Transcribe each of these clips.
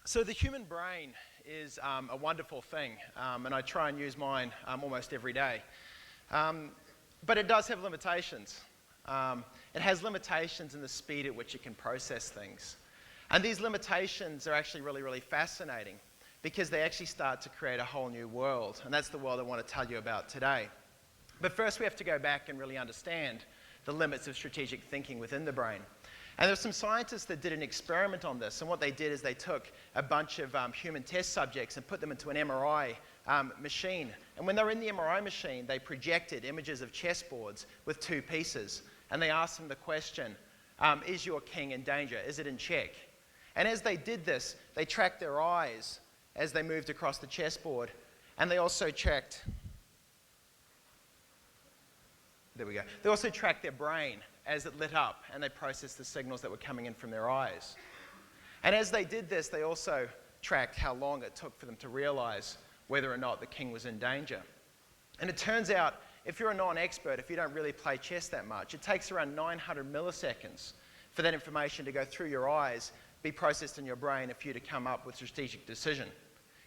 So the human brain is a wonderful thing, and I try and use mine almost every day. But it does have limitations. It has limitations in the speed at which it can process things. And these limitations are actually really, really fascinating because they actually start to create a whole new world. And that's the world I want to tell you about today. But first we have to go back and really understand the limits of strategic thinking within the brain. And there were some scientists that did an experiment on this, and what they did is they took a bunch of human test subjects and put them into an MRI machine. And when they were in the MRI machine, they projected images of chessboards with two pieces. And they asked them the question, is your king in danger? Is it in check? And as they did this, they tracked their eyes as they moved across the chessboard. And they also tracked, there we go. They also tracked their brain as it lit up, and they processed the signals that were coming in from their eyes. And as they did this, they also tracked how long it took for them to realize whether or not the king was in danger. And it turns out, if you're a non-expert, if you don't really play chess that much, it takes around 900 milliseconds for that information to go through your eyes, be processed in your brain, and for you to come up with a strategic decision.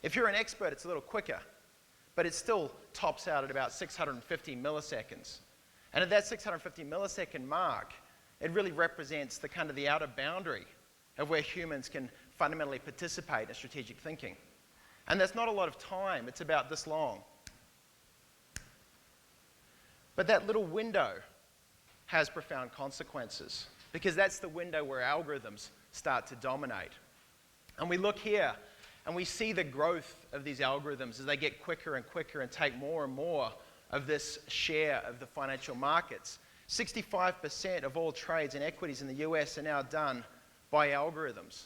If you're an expert, it's a little quicker, but it still tops out at about 650 milliseconds. And at that 650 millisecond mark, it really represents the kind of the outer boundary of where humans can fundamentally participate in strategic thinking. And that's not a lot of time, it's about this long. But that little window has profound consequences, because that's the window where algorithms start to dominate. And we look here, and we see the growth of these algorithms as they get quicker and quicker and take more and more of this share of the financial markets. 65% of all trades in equities in the US are now done by algorithms.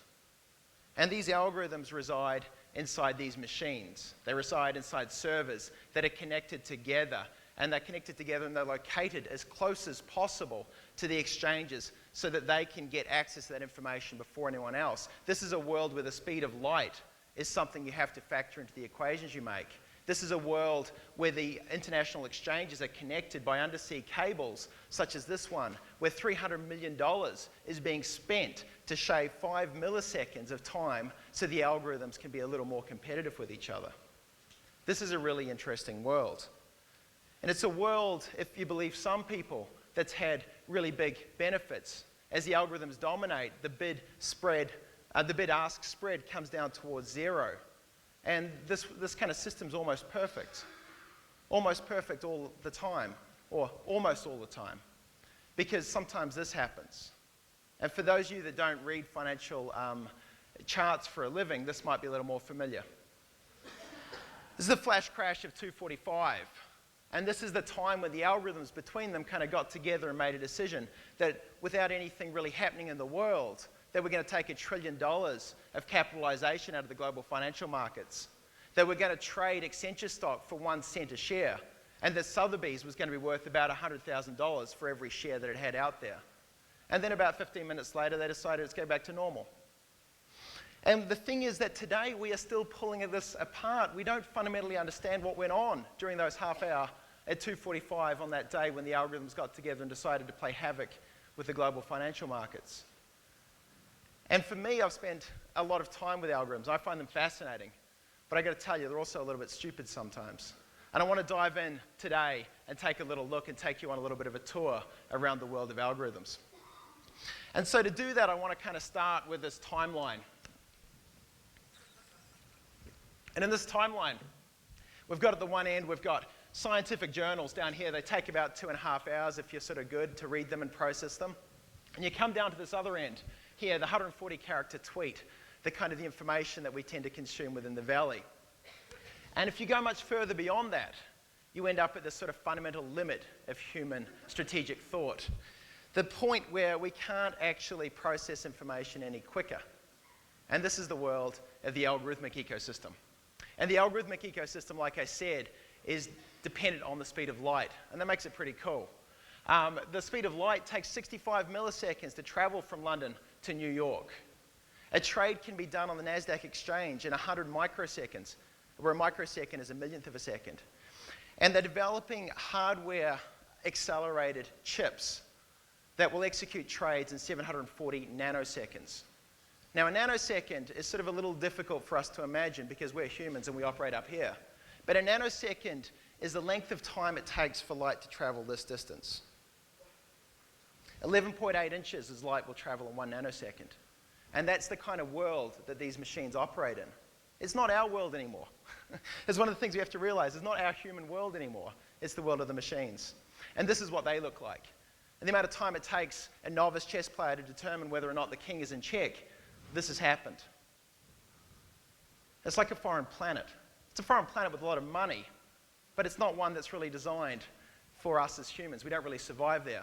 And these algorithms reside inside these machines. They reside inside servers that are connected together, and they're connected together and they're located as close as possible to the exchanges so that they can get access to that information before anyone else. This is a world where the speed of light is something you have to factor into the equations you make. This is a world where the international exchanges are connected by undersea cables, such as this one, where $300 million is being spent to shave 5 milliseconds of time so the algorithms can be a little more competitive with each other. This is a really interesting world. And it's a world, if you believe some people, that's had really big benefits. As the algorithms dominate, the bid-ask spread comes down towards zero. And this kind of system's almost perfect. Almost perfect all the time, or almost all the time. Because sometimes this happens. And for those of you that don't read financial charts for a living, this might be a little more familiar. This is the flash crash of 245. And this is the time when the algorithms between them kind of got together and made a decision that without anything really happening in the world, that we're going to take $1 trillion of capitalization out of the global financial markets, that we're going to trade Accenture stock for 1 cent a share, and that Sotheby's was going to be worth about $100,000 for every share that it had out there. And then about 15 minutes later, they decided let's go back to normal. And the thing is that today we are still pulling this apart. We don't fundamentally understand what went on during those half hour at 2:45 on that day when the algorithms got together and decided to play havoc with the global financial markets. And for me, I've spent a lot of time with algorithms. I find them fascinating. But I got to tell you, they're also a little bit stupid sometimes. And I want to dive in today and take a little look and take you on a little bit of a tour around the world of algorithms. And so to do that, I want to kind of start with this timeline. And in this timeline, we've got at the one end, we've got scientific journals down here. They take about 2.5 hours if you're sort of good to read them and process them. And you come down to this other end here, the 140-character tweet, the kind of the information that we tend to consume within the valley. And if you go much further beyond that, you end up at this sort of fundamental limit of human strategic thought. The point where we can't actually process information any quicker. And this is the world of the algorithmic ecosystem. And the algorithmic ecosystem, like I said, is dependent on the speed of light. And that makes it pretty cool. The speed of light takes 65 milliseconds to travel from London to New York. A trade can be done on the NASDAQ exchange in 100 microseconds, where a microsecond is a millionth of a second. And they're developing hardware-accelerated chips that will execute trades in 740 nanoseconds. Now, a nanosecond is sort of a little difficult for us to imagine because we're humans and we operate up here. But a nanosecond is the length of time it takes for light to travel this distance. 11.8 inches as light will travel in 1 nanosecond. And that's the kind of world that these machines operate in. It's not our world anymore. It's one of the things we have to realize. It's not our human world anymore. It's the world of the machines. And this is what they look like. And the amount of time it takes a novice chess player to determine whether or not the king is in check, this has happened. It's like a foreign planet. It's a foreign planet with a lot of money, but it's not one that's really designed for us as humans. We don't really survive there.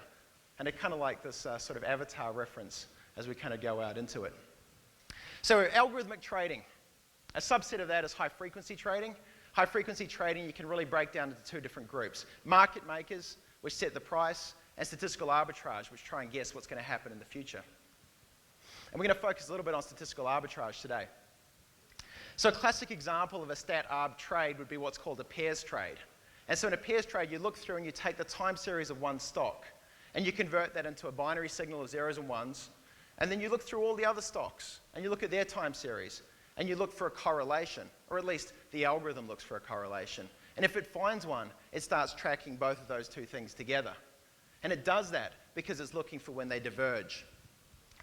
And it's kind of like this sort of avatar reference as we kind of go out into it. So algorithmic trading. A subset of that is high-frequency trading. High-frequency trading you can really break down into 2 different groups. Market makers, which set the price, and statistical arbitrage, which try and guess what's going to happen in the future. And we're going to focus a little bit on statistical arbitrage today. So a classic example of a stat arb trade would be what's called a pairs trade. And so in a pairs trade, you look through and you take the time series of one stock, and you convert that into a binary signal of zeros and ones, and then you look through all the other stocks, and you look at their time series, and you look for a correlation, or at least the algorithm looks for a correlation. And if it finds one, it starts tracking both of those 2 things together. And it does that because it's looking for when they diverge.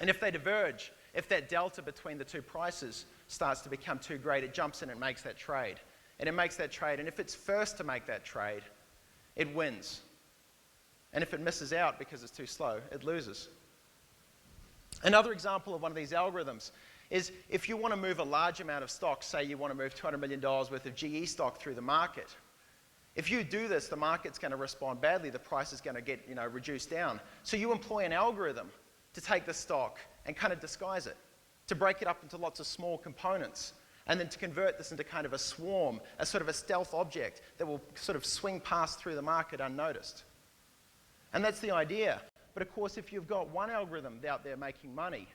And if they diverge, if that delta between the 2 prices starts to become too great, it jumps in and makes that trade. And it makes that trade, and if it's first to make that trade, it wins. And if it misses out because it's too slow, it loses. Another example of one of these algorithms is if you want to move a large amount of stock, say you want to move $200 million worth of GE stock through the market. If you do this, the market's going to respond badly. The price is going to get reduced down. So you employ an algorithm to take the stock and kind of disguise it, to break it up into lots of small components, and then to convert this into kind of a swarm, a sort of a stealth object that will sort of swing past through the market unnoticed. And that's the idea. But of course, if you've got one algorithm out there making money,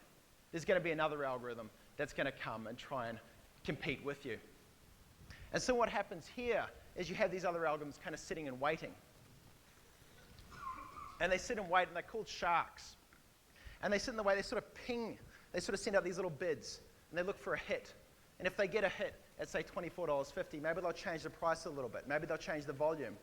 there's going to be another algorithm that's going to come and try and compete with you. And so what happens here is you have these other algorithms kind of sitting and waiting. And they sit and wait, and they're called sharks. And they sit in the way, they sort of ping, they sort of send out these little bids, and they look for a hit. And if they get a hit at, say, $24.50, maybe they'll change the price a little bit. Maybe they'll change the volume.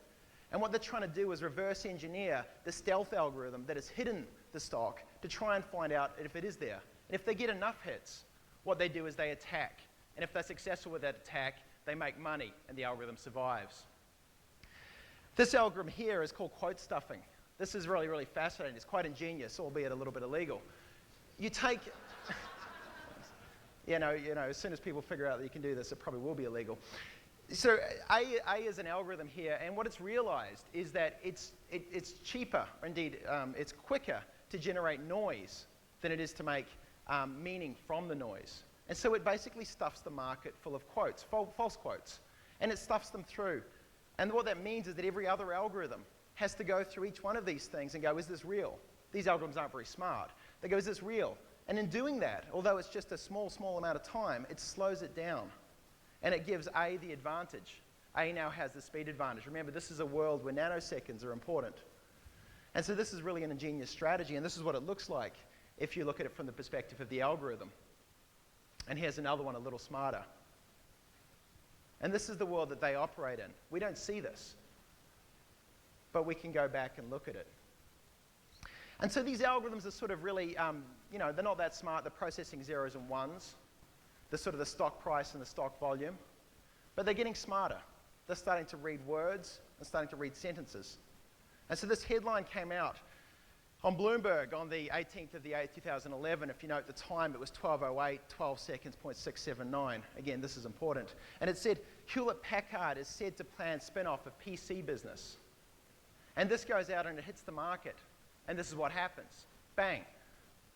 And what they're trying to do is reverse engineer the stealth algorithm that has hidden the stock to try and find out if it is there. And if they get enough hits, what they do is they attack. And if they're successful with that attack, they make money, and the algorithm survives. This algorithm here is called quote stuffing. This is really, really fascinating. It's quite ingenious, albeit a little bit illegal. You take... as soon as people figure out that you can do this, it probably will be illegal. So A is an algorithm here, and what it's realized is that it's cheaper, or indeed it's quicker to generate noise than it is to make meaning from the noise. And so it basically stuffs the market full of quotes, false quotes, and it stuffs them through. And what that means is that every other algorithm has to go through each one of these things and go, is this real? These algorithms aren't very smart. They go, is this real? And in doing that, although it's just a small amount of time, it slows it down. And it gives A the advantage. A now has the speed advantage. Remember, this is a world where nanoseconds are important. And so this is really an ingenious strategy, and this is what it looks like if you look at it from the perspective of the algorithm. And here's another one a little smarter. And this is the world that they operate in. We don't see this, but we can go back and look at it. And so these algorithms are sort of really, they're not that smart. They're processing zeros and ones, the sort of the stock price and the stock volume, but they're getting smarter. They're starting to read words and starting to read sentences. And so this headline came out on Bloomberg on the 18th of the 8th, 2011. If you note the time, it was 12:08, 12 seconds, 0.679. Again, this is important. And it said, Hewlett-Packard is said to plan spin-off of PC business. And this goes out and it hits the market. And this is what happens. Bang.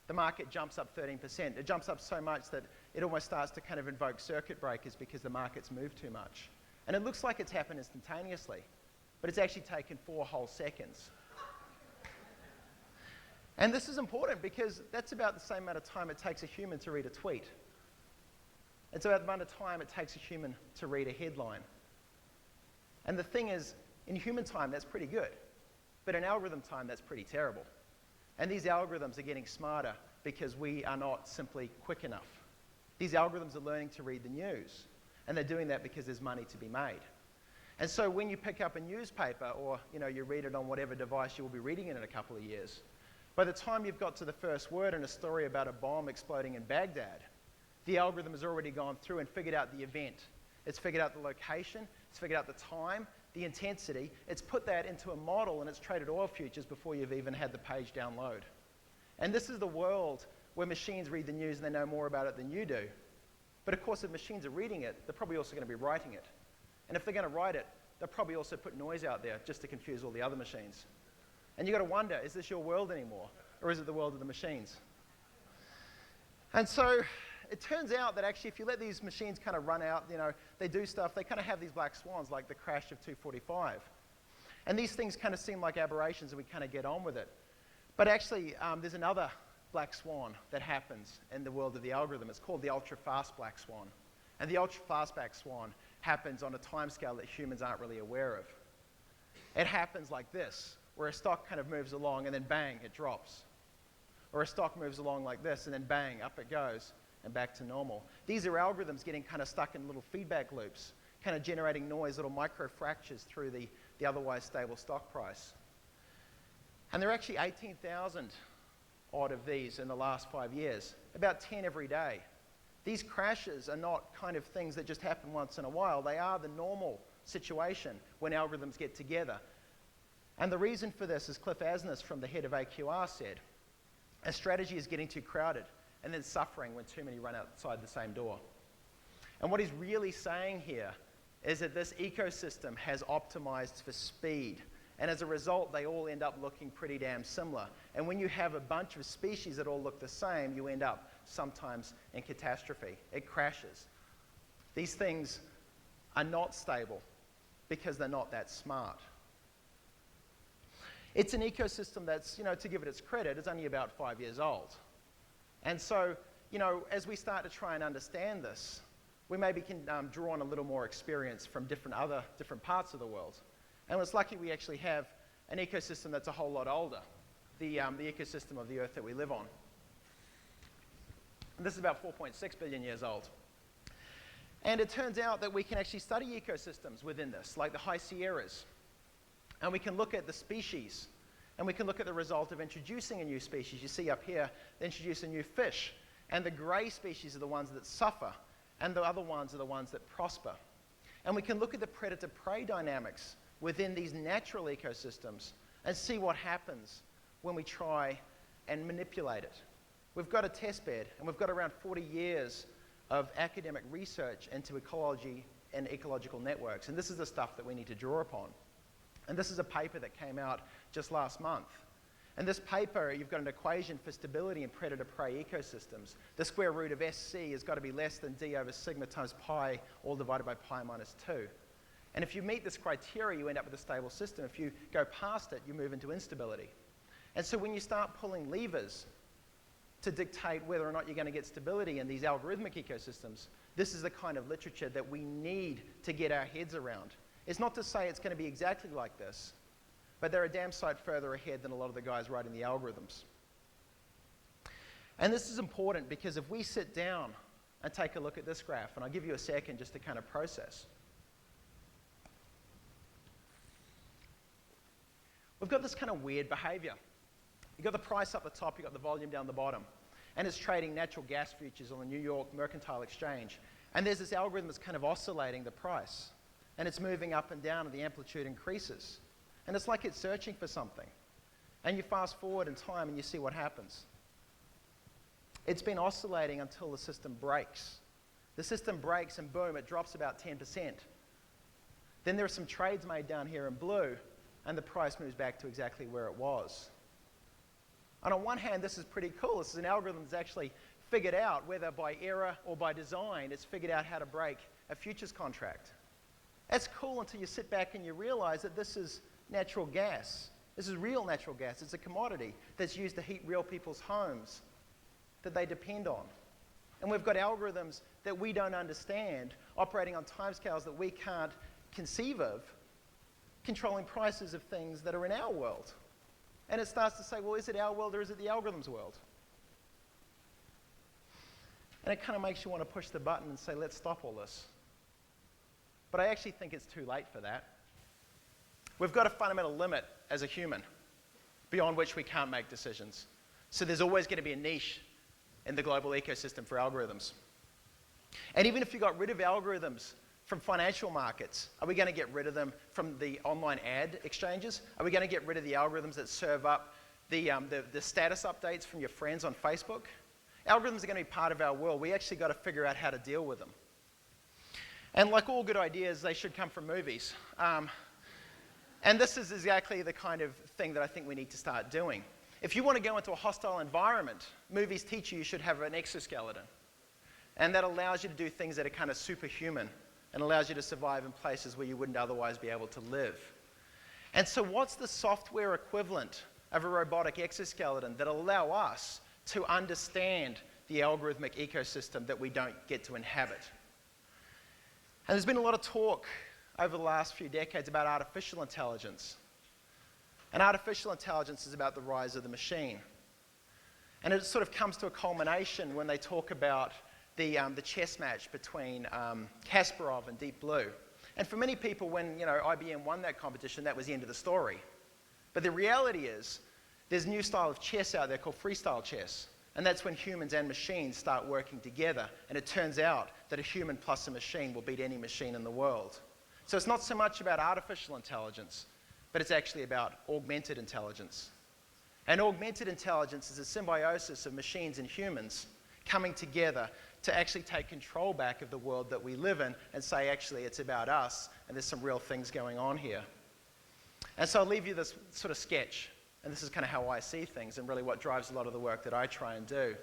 The market jumps up 13%. It jumps up so much that it almost starts to kind of invoke circuit breakers because the market's moved too much. And it looks like it's happened instantaneously, but it's actually taken 4 whole seconds. And this is important because that's about the same amount of time it takes a human to read a tweet. It's about the amount of time it takes a human to read a headline. And the thing is, in human time, that's pretty good. But in algorithm time, that's pretty terrible. And these algorithms are getting smarter because we are not simply quick enough. These algorithms are learning to read the news, and they're doing that because there's money to be made. And so when you pick up a newspaper or you read it on whatever device you will be reading it in a couple of years, by the time you've got to the first word in a story about a bomb exploding in Baghdad, the algorithm has already gone through and figured out the event. It's figured out the location, it's figured out the time, the intensity. It's put that into a model and it's traded oil futures before you've even had the page download. And this is the world where machines read the news and they know more about it than you do. But of course, if machines are reading it, they're probably also going to be writing it. And if they're going to write it, they'll probably also put noise out there just to confuse all the other machines. And you've got to wonder, is this your world anymore? Or is it the world of the machines? And so it turns out that actually if you let these machines kind of run out, they do stuff, they kind of have these black swans like the crash of 245. And these things kind of seem like aberrations and we kind of get on with it. But actually, there's another black swan that happens in the world of the algorithm. It's called the ultra-fast black swan. And the ultra-fast black swan happens on a timescale that humans aren't really aware of. It happens like this, where a stock kind of moves along and then bang, it drops. Or a stock moves along like this and then bang, up it goes and back to normal. These are algorithms getting kind of stuck in little feedback loops, kind of generating noise, little micro fractures through the otherwise stable stock price. And there are actually 18,000 odd of these in the last 5 years, about 10 every day. These crashes are not kind of things that just happen once in a while. They are the normal situation when algorithms get together. And the reason for this, as Cliff Asness from the head of AQR said, a strategy is getting too crowded and then suffering when too many run outside the same door. And what he's really saying here is that this ecosystem has optimized for speed. And as a result, they all end up looking pretty damn similar. And when you have a bunch of species that all look the same, you end up sometimes in catastrophe. It crashes. These things are not stable because they're not that smart. It's an ecosystem that's, to give it its credit, is only about 5 years old. And so, as we start to try and understand this, we maybe can draw on a little more experience from different parts of the world. And it's lucky we actually have an ecosystem that's a whole lot older, the ecosystem of the Earth that we live on. And this is about 4.6 billion years old. And it turns out that we can actually study ecosystems within this, like the High Sierras. And we can look at the species, and we can look at the result of introducing a new species. You see up here, they introduce a new fish, and the gray species are the ones that suffer, and the other ones are the ones that prosper. And we can look at the predator-prey dynamics within these natural ecosystems and see what happens when we try and manipulate it. We've got a test bed, and we've got around 40 years of academic research into ecology and ecological networks, and this is the stuff that we need to draw upon. And this is a paper that came out just last month. And this paper, you've got an equation for stability in predator-prey ecosystems. The square root of SC has got to be less than D over sigma times pi, all divided by pi minus 2. And if you meet this criteria, you end up with a stable system. If you go past it, you move into instability. And so when you start pulling levers to dictate whether or not you're going to get stability in these algorithmic ecosystems, this is the kind of literature that we need to get our heads around. It's not to say it's going to be exactly like this, but they're a damn sight further ahead than a lot of the guys writing the algorithms. And this is important because if we sit down and take a look at this graph, and I'll give you a second just to kind of process. We've got this kind of weird behavior. You've got the price up the top, you've got the volume down the bottom, and it's trading natural gas futures on the New York Mercantile Exchange. And there's this algorithm that's kind of oscillating the price. And it's moving up and down and the amplitude increases. And it's like it's searching for something. And you fast forward in time and you see what happens. It's been oscillating until the system breaks. The system breaks and boom, it drops about 10%. Then there are some trades made down here in blue and the price moves back to exactly where it was. And on one hand, this is pretty cool. This is an algorithm that's actually figured out, whether by error or by design, it's figured out how to break a futures contract. That's cool until you sit back and you realize that this is natural gas. This is real natural gas. It's a commodity that's used to heat real people's homes that they depend on. And we've got algorithms that we don't understand, operating on timescales that we can't conceive of, controlling prices of things that are in our world. And it starts to say, well, is it our world or is it the algorithm's world? And it kind of makes you want to push the button and say, let's stop all this. But I actually think it's too late for that. We've got a fundamental limit as a human, beyond which we can't make decisions. So there's always going to be a niche in the global ecosystem for algorithms. And even if you got rid of algorithms from financial markets, are we going to get rid of them from the online ad exchanges? Are we going to get rid of the algorithms that serve up the status updates from your friends on Facebook? Algorithms are going to be part of our world. We actually got to figure out how to deal with them. And like all good ideas, they should come from movies. And this is exactly the kind of thing that I think we need to start doing. If you want to go into a hostile environment, movies teach you should have an exoskeleton. And that allows you to do things that are kind of superhuman and allows you to survive in places where you wouldn't otherwise be able to live. And so what's the software equivalent of a robotic exoskeleton that allow us to understand the algorithmic ecosystem that we don't get to inhabit? And there's been a lot of talk over the last few decades about artificial intelligence. And artificial intelligence is about the rise of the machine. And it sort of comes to a culmination when they talk about the chess match between Kasparov and Deep Blue. And for many people, when IBM won that competition, that was the end of the story. But the reality is, there's a new style of chess out there called freestyle chess. And that's when humans and machines start working together. And it turns out that a human plus a machine will beat any machine in the world. So it's not so much about artificial intelligence, but it's actually about augmented intelligence. And augmented intelligence is a symbiosis of machines and humans coming together to actually take control back of the world that we live in and say, actually, it's about us, and there's some real things going on here. And so I'll leave you this sort of sketch. And this is kind of how I see things and really what drives a lot of the work that I try and do.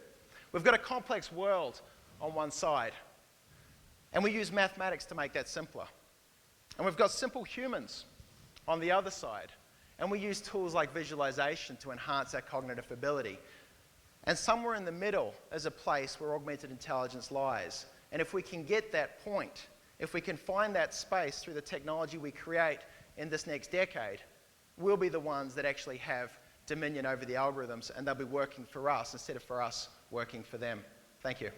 We've got a complex world on one side, and we use mathematics to make that simpler. And we've got simple humans on the other side, and we use tools like visualization to enhance our cognitive ability. And somewhere in the middle is a place where augmented intelligence lies. And if we can get that point, if we can find that space through the technology we create in this next decade, we'll be the ones that actually have dominion over the algorithms, and they'll be working for us instead of for us working for them. Thank you.